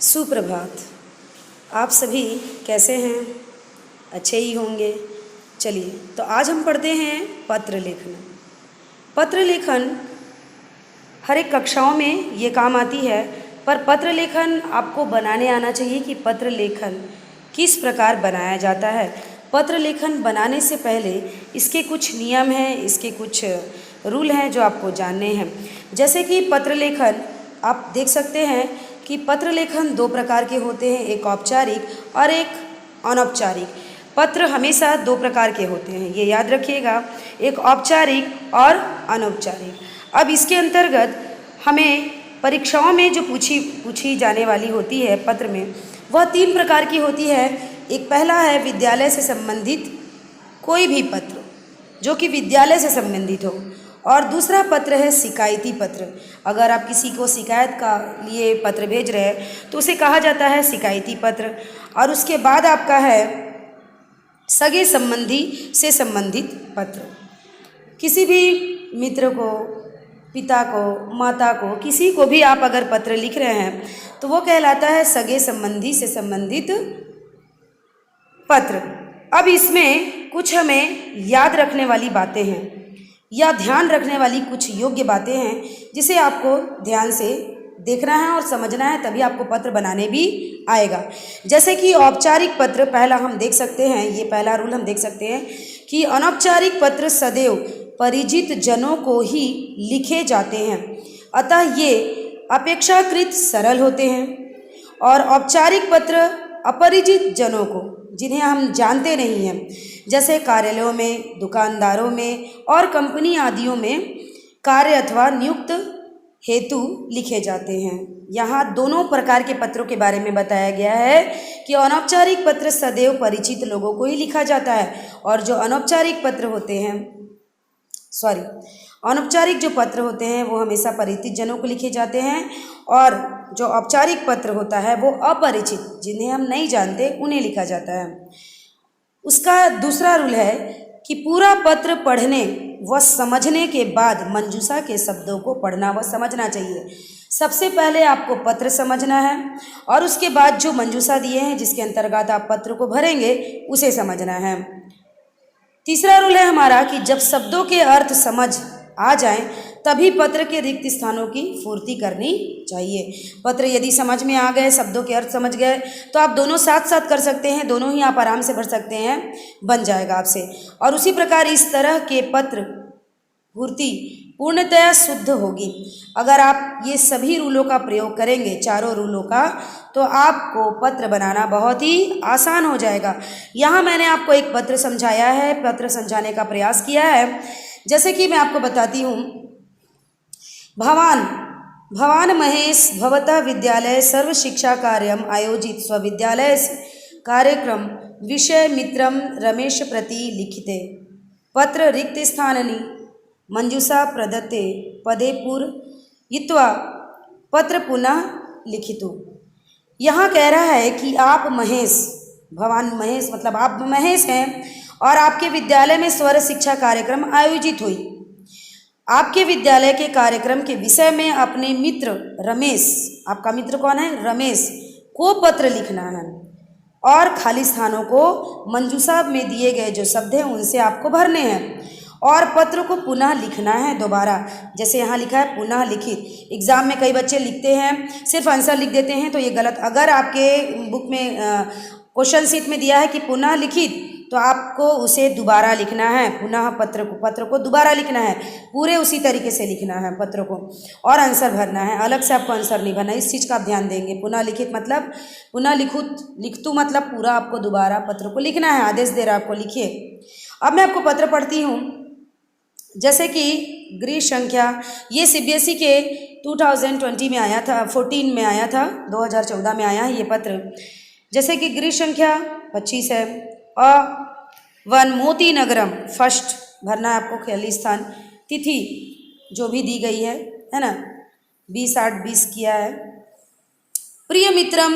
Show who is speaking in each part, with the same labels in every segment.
Speaker 1: सुप्रभात। आप सभी कैसे हैं? अच्छे ही होंगे। चलिए, तो आज हम पढ़ते हैं पत्र लेखन। पत्र लेखन हर एक कक्षाओं में ये काम आती है, पर पत्र लेखन आपको बनाने आना चाहिए कि पत्र लेखन किस प्रकार बनाया जाता है। पत्र लेखन बनाने से पहले इसके कुछ नियम हैं, इसके कुछ रूल हैं जो आपको जानने हैं। जैसे कि पत्र लेखन आप देख सकते हैं कि पत्र लेखन दो प्रकार के होते हैं, एक औपचारिक और एक अनौपचारिक। पत्र हमेशा दो प्रकार के होते हैं, ये याद रखिएगा, एक औपचारिक और अनौपचारिक। अब इसके अंतर्गत हमें परीक्षाओं में जो पूछी जाने वाली होती है पत्र में, वह 3 प्रकार की होती है। एक पहला है विद्यालय से संबंधित कोई भी पत्र जो कि विद्यालय से संबंधित हो, और दूसरा पत्र है शिकायती पत्र। अगर आप किसी को शिकायत का लिए पत्र भेज रहे हैं तो उसे कहा जाता है शिकायती पत्र। और उसके बाद आपका है सगे संबंधी से संबंधित पत्र। किसी भी मित्र को, पिता को, माता को, किसी को भी आप अगर पत्र लिख रहे हैं तो वो कहलाता है सगे संबंधी से संबंधित पत्र। अब इसमें कुछ हमें याद रखने वाली बातें हैं या ध्यान रखने वाली कुछ योग्य बातें हैं, जिसे आपको ध्यान से देखना है और समझना है, तभी आपको पत्र बनाने भी आएगा। जैसे कि औपचारिक पत्र पहला हम देख सकते हैं, ये पहला रूल हम देख सकते हैं कि अनौपचारिक पत्र सदैव परिचित जनों को ही लिखे जाते हैं, अतः ये अपेक्षाकृत सरल होते हैं। और औपचारिक पत्र अपरिचित जनों को, जिन्हें हम जानते नहीं हैं, जैसे कार्यालयों में, दुकानदारों में और कंपनी आदियों में कार्य अथवा नियुक्त हेतु लिखे जाते हैं। यहाँ दोनों प्रकार के पत्रों के बारे में बताया गया है कि अनौपचारिक पत्र सदैव परिचित लोगों को ही लिखा जाता है, और जो अनौपचारिक पत्र होते हैं, अनौपचारिक जो पत्र होते हैं वो हमेशा परिचित जनों को लिखे जाते हैं, और जो औपचारिक पत्र होता है वो अपरिचित, जिन्हें हम नहीं जानते, उन्हें लिखा जाता है। उसका दूसरा रूल है कि पूरा पत्र पढ़ने व समझने के बाद मंजूषा के शब्दों को पढ़ना व समझना चाहिए। सबसे पहले आपको पत्र समझना है और उसके बाद जो मंजूषा दिए हैं जिसके अंतर्गत आप पत्र को भरेंगे उसे समझना है। तीसरा रूल है हमारा कि जब शब्दों के अर्थ समझ आ जाएं तभी पत्र के रिक्त स्थानों की पूर्ति करनी चाहिए। पत्र यदि समझ में आ गए, शब्दों के अर्थ समझ गए, तो आप दोनों साथ साथ कर सकते हैं, दोनों ही आप आराम से भर सकते हैं, बन जाएगा आपसे। और उसी प्रकार इस तरह के पत्र पूर्ति पूर्णतया शुद्ध होगी। अगर आप ये सभी रूलों का प्रयोग करेंगे, चारों रूलों का, तो आपको पत्र बनाना बहुत ही आसान हो जाएगा। यहाँ मैंने आपको एक पत्र समझाया है, पत्र समझाने का प्रयास किया है। जैसे कि मैं आपको बताती हूँ, भवान महेश भवतः विद्यालय सर्व शिक्षा कार्यम आयोजित स्वविद्यालय कार्यक्रम विषय मित्रम रमेश प्रति लिखिते पत्र रिक्त स्थाननि मंजूषा प्रदत्ते पदे पूरयित्वा पत्र पुनः लिखितु। यहाँ कह रहा है कि आप महेश, भवान महेश मतलब आप महेश हैं, और आपके विद्यालय में स्वर शिक्षा कार्यक्रम आयोजित हुई। आपके विद्यालय के कार्यक्रम के विषय में अपने मित्र रमेश, आपका मित्र कौन है? रमेश को पत्र लिखना है, और खाली स्थानों को मंजूषा में दिए गए जो शब्द हैं उनसे आपको भरने हैं, और पत्र को पुनः लिखना है दोबारा। जैसे यहाँ लिखा है पुनः लिखित। एग्जाम में कई बच्चे लिखते हैं, सिर्फ आंसर लिख देते हैं, तो ये गलत। अगर आपके बुक में क्वेश्चन शीट में दिया है कि पुनः लिखित, तो आपको उसे दोबारा लिखना है, पुनः पत्र को दोबारा लिखना है, पूरे उसी तरीके से लिखना है पत्र को, और आंसर भरना है। अलग से आपको आंसर नहीं भरना, इस चीज़ का आप ध्यान देंगे। पुनः लिखित मतलब पुनः लिखतु मतलब पूरा आपको दोबारा पत्र को लिखना है। आदेश दे रहा आपको, लिखिए। अब मैं आपको पत्र पढ़ती हूँ। जैसे कि गृह संख्या, ये CBSE के 2020 में आया था, 14 में आया था, 2014 में आया है ये पत्र। जैसे कि गृह संख्या 25 है, वन मोती नगरम, फर्स्ट भरना है आपको, खालिस्तान। तिथि जो भी दी गई है ना, 20/8/20 किया है। प्रिय मित्रम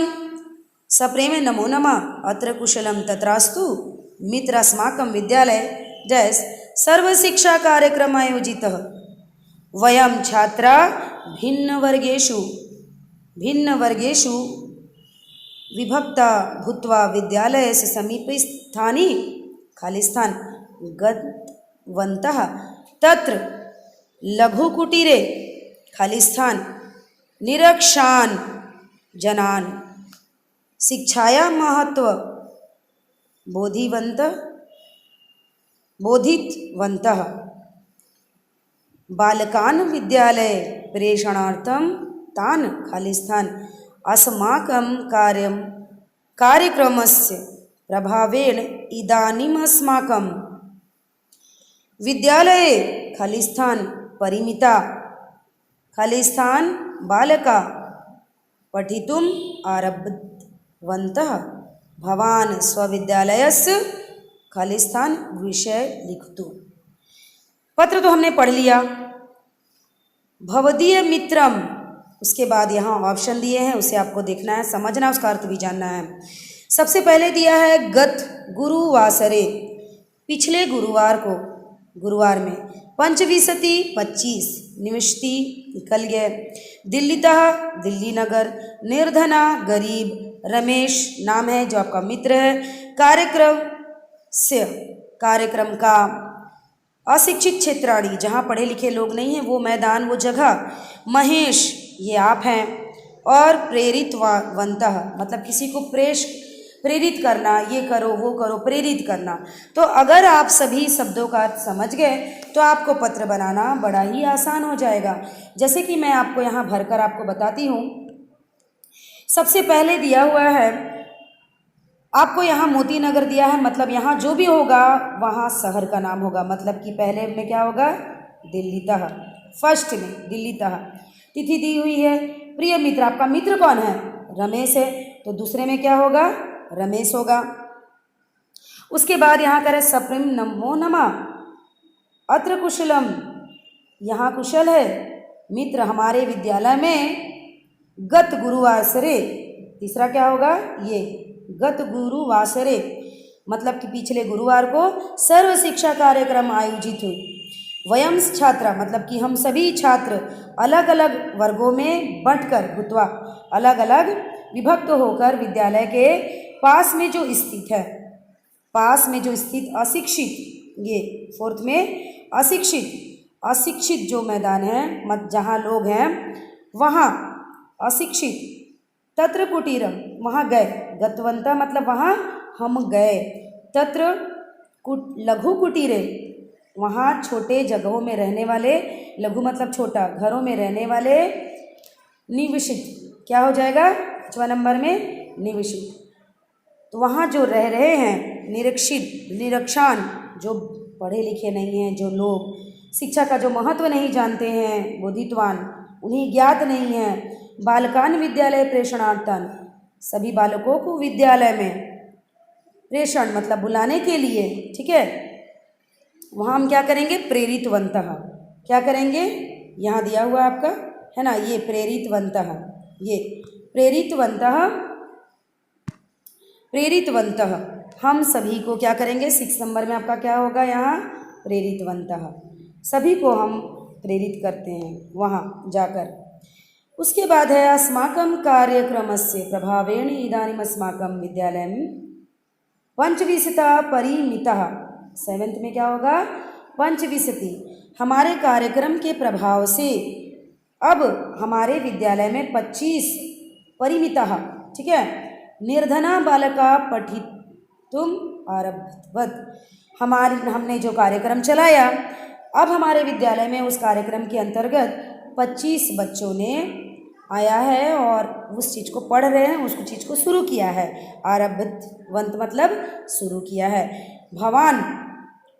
Speaker 1: सप्रेम नमो नमः, अत्र कुशलम तत्रास्तु, मित्र अस्माकं विद्यालय जैस सर्व शिक्षा कार्यक्रम आयोजित वयम छात्रा भिन्न वर्गेषु विभक्ता भूत्वा विद्यालयस्य समीपस्थानि खाली स्थान गतवन्तः तत्र लघुकुटीरे खाली स्थान निरक्षान् जनान् शिक्षाया महत्व बोधितवन्तः बालकान् विद्यालये प्रेषणार्थं तान् खाली स्थान अस्माकं कार्यक्रमस्य प्रभावेण इदानीमस्माकं विद्यालये खाली स्थान परिमिता खाली स्थान बालका पठितुम् आरब्धवन्तः भवान् स्वविद्यालयस्य खाली स्थान विषय लिखतु। पत्र तो हमने पढ़ लिया। भवदीय मित्रम, उसके बाद यहाँ ऑप्शन दिए हैं, उसे आपको देखना है, समझना, उसका अर्थ भी जानना है। सबसे पहले दिया है गत गुरुवासरे, पिछले गुरुवार को, गुरुवार में, पंचविंशति 25, निविष्टि निकल गए, दिल्लीतः दिल्ली नगर, निर्धना गरीब, रमेश नाम है जो आपका मित्र है, कार्यक्रम का, अशिक्षित क्षेत्राणी जहाँ पढ़े लिखे लोग नहीं हैं वो मैदान वो जगह, महेश ये आप हैं, और प्रेरितवन्तः मतलब किसी को प्रेरित करना, ये करो वो करो, प्रेरित करना। तो अगर आप सभी शब्दों का अर्थ समझ गए तो आपको पत्र बनाना बड़ा ही आसान हो जाएगा। जैसे कि मैं आपको यहाँ भरकर आपको बताती हूँ। सबसे पहले दिया हुआ है आपको यहाँ मोती नगर दिया है, मतलब यहाँ जो भी होगा वहाँ शहर का नाम होगा, मतलब कि पहले में क्या होगा दिल्लीतः, फर्स्ट में दिल्लीतः। तिथि दी हुई है, प्रिय मित्र, आपका मित्र कौन है रमेश है, तो दूसरे में क्या होगा रमेश होगा। उसके बाद यहाँ करें सप्रेम नमो नमः, अत्र कुशलम, यहाँ कुशल है मित्र हमारे विद्यालय में, गत गुरुवासरे, तीसरा क्या होगा ये गत गुरुवासरे मतलब कि पिछले गुरुवार को सर्व शिक्षा कार्यक्रम आयोजित हुई। वयम छात्रा मतलब कि हम सभी छात्र अलग अलग वर्गों में बंटकर भूत्वा अलग अलग विभक्त होकर विद्यालय के पास में जो स्थित है, पास में जो स्थित अशिक्षित, ये फोर्थ में अशिक्षित जो मैदान है मत जहाँ लोग हैं वहाँ अशिक्षित, तत्र कुटीरम वहाँ गए, गतवंता मतलब वहाँ हम गए, तत्र लघु कुटीरे वहाँ छोटे जगहों में रहने वाले, लघु मतलब छोटा, घरों में रहने वाले, निविशित क्या हो जाएगा 5वां नंबर में निविशित, तो वहाँ जो रह रहे हैं निरक्षान जो पढ़े लिखे नहीं हैं, जो लोग शिक्षा का जो महत्व नहीं जानते हैं, बोधितवान उन्हें ज्ञात नहीं है, बालकान विद्यालय प्रेषणार्थन सभी बालकों को विद्यालय में प्रेषण मतलब बुलाने के लिए, ठीक है, वहाँ हम क्या करेंगे प्रेरितवन्तः, क्या करेंगे यहाँ दिया हुआ आपका है ना, ये प्रेरितवन्तः, ये प्रेरितवन्तः हम सभी को क्या करेंगे, 6 नंबर में आपका क्या होगा यहाँ प्रेरितवन्तः, सभी को हम प्रेरित करते हैं वहाँ जाकर। उसके बाद है अस्माकं कार्यक्रमस्य प्रभावेण इदानीम् अस्माकं विद्यालयं पंचविंशता परिमितः, 7th में क्या होगा पंचविंशति, हमारे कार्यक्रम के प्रभाव से अब हमारे विद्यालय में 25 परिमितः, ठीक है, निर्धना बालका पठितुम् आरब्धवत्, हमने जो कार्यक्रम चलाया अब हमारे विद्यालय में उस कार्यक्रम के अंतर्गत 25 बच्चों ने आया है और उस चीज़ को पढ़ रहे हैं, उस चीज़ को शुरू किया है, आरब्धवंत मतलब शुरू किया है।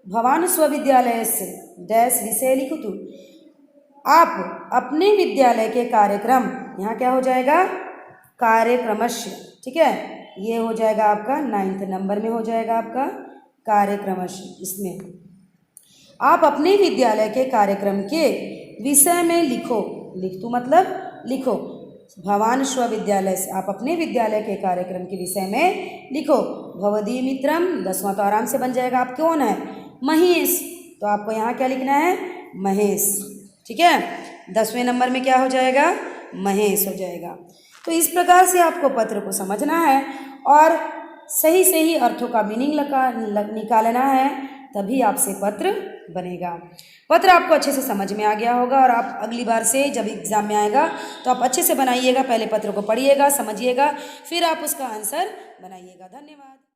Speaker 1: भवान स्वविद्यालय से डैश विषय लिखतु, आप अपने विद्यालय के कार्यक्रम, यहाँ क्या हो जाएगा कार्यक्रमस्य, ठीक है, ये हो जाएगा आपका 9th नंबर में हो जाएगा आपका कार्यक्रमस्य, इसमें आप अपने विद्यालय के कार्यक्रम के विषय में लिखो, लिखतु मतलब लिखो, भवान स्वविद्यालय से आप अपने विद्यालय के कार्यक्रम के विषय में लिखो। भवदीय मित्रम 10वां तो आराम से बन जाएगा, आप कौन है महेश, तो आपको यहाँ क्या लिखना है महेश, ठीक है, 10वें नंबर में क्या हो जाएगा महेश हो जाएगा। तो इस प्रकार से आपको पत्र को समझना है और सही सही अर्थों का मीनिंग निकालना है, तभी आपसे पत्र बनेगा। पत्र आपको अच्छे से समझ में आ गया होगा और आप अगली बार से जब एग्ज़ाम में आएगा तो आप अच्छे से बनाइएगा। पहले पत्र को पढ़िएगा, समझिएगा, फिर आप उसका आंसर बनाइएगा। धन्यवाद।